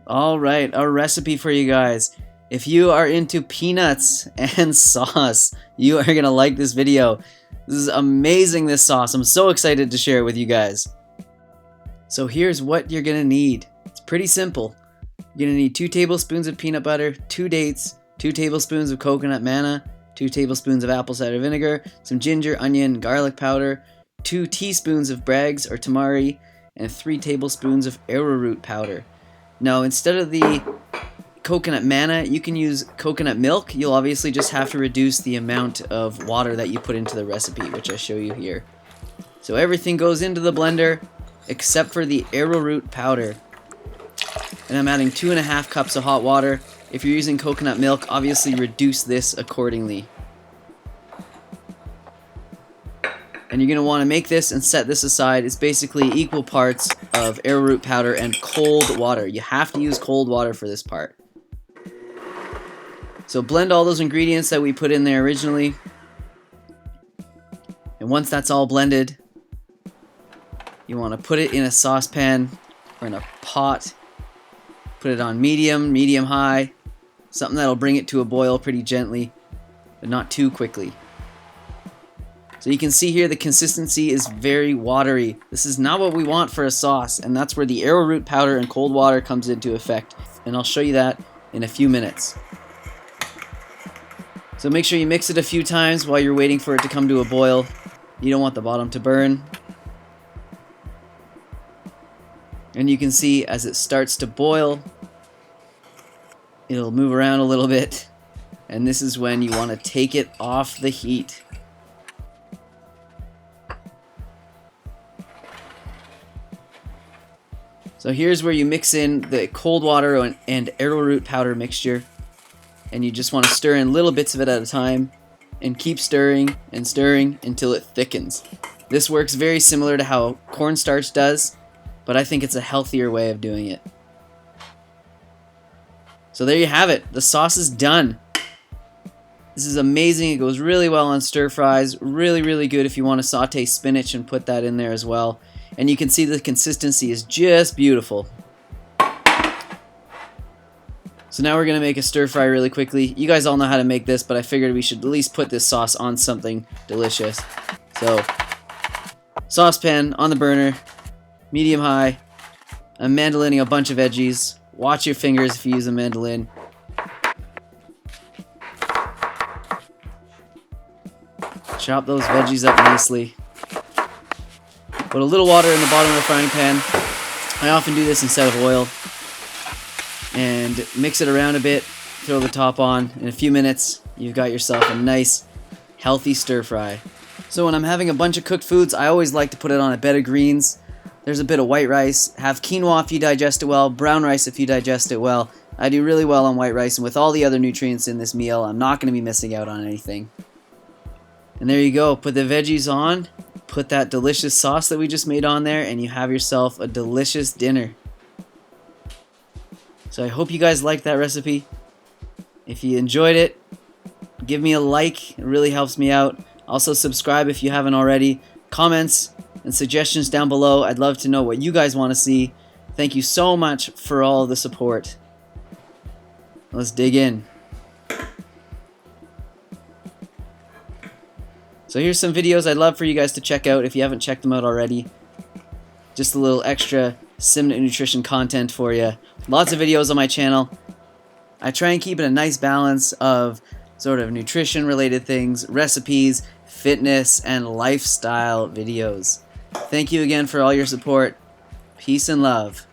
Alright, a recipe for you guys. If you are into peanuts and sauce, you are going to like this video. This is amazing, this sauce. I'm so excited to share it with you guys. So here's what you're going to need. It's pretty simple. You're going to need 2 tablespoons of peanut butter, 2 dates, 2 tablespoons of coconut manna, 2 tablespoons of apple cider vinegar, some ginger, onion, garlic powder, 2 teaspoons of Bragg's or tamari, and 3 tablespoons of arrowroot powder. Now, instead of the coconut manna, you can use coconut milk. You'll obviously just have to reduce the amount of water that you put into the recipe, which I show you here. So everything goes into the blender except for the arrowroot powder. And I'm adding 2.5 cups of hot water. If you're using coconut milk, obviously reduce this accordingly. And you're going to want to make this and set this aside. It's basically equal parts of arrowroot powder and cold water. You have to use cold water for this part. So blend all those ingredients that we put in there originally. And once that's all blended, you want to put it in a saucepan or in a pot. Put it on medium, medium-high. Something that'll bring it to a boil pretty gently, but not too quickly. So you can see here the consistency is very watery. This is not what we want for a sauce, and that's where the arrowroot powder and cold water comes into effect. And I'll show you that in a few minutes. So make sure you mix it a few times while you're waiting for it to come to a boil. You don't want the bottom to burn. And you can see as it starts to boil, it'll move around a little bit. And this is when you want to take it off the heat. So here's where you mix in the cold water and arrowroot powder mixture. And you just want to stir in little bits of it at a time. And keep stirring and stirring until it thickens. This works very similar to how cornstarch does, but I think it's a healthier way of doing it. So there you have it. The sauce is done. This is amazing. It goes really well on stir fries. Really, really good if you want to saute spinach and put that in there as well. And you can see the consistency is just beautiful. So now we're going to make a stir fry really quickly. You guys all know how to make this, but I figured we should at least put this sauce on something delicious. So, saucepan on the burner, medium high. I'm mandolining a bunch of veggies. Watch your fingers if you use a mandolin. Chop those veggies up nicely. Put a little water in the bottom of the frying pan. I often do this instead of oil. And mix it around a bit. Throw the top on. In a few minutes, you've got yourself a nice, healthy stir fry. So when I'm having a bunch of cooked foods, I always like to put it on a bed of greens. There's a bit of white rice. Have quinoa if you digest it well. Brown rice if you digest it well. I do really well on white rice, and with all the other nutrients in this meal, I'm not going to be missing out on anything. And there you go. Put the veggies on. Put that delicious sauce that we just made on there, and you have yourself a delicious dinner. So I hope you guys liked that recipe. If you enjoyed it, give me a like. It really helps me out. Also subscribe if you haven't already. Comments and suggestions down below. I'd love to know what you guys want to see. Thank you so much for all the support. Let's dig in. So here's some videos I'd love for you guys to check out if you haven't checked them out already. Just a little extra Simnett Nutrition content for you. Lots of videos on my channel. I try and keep it a nice balance of sort of nutrition related things, recipes, fitness, and lifestyle videos. Thank you again for all your support. Peace and love.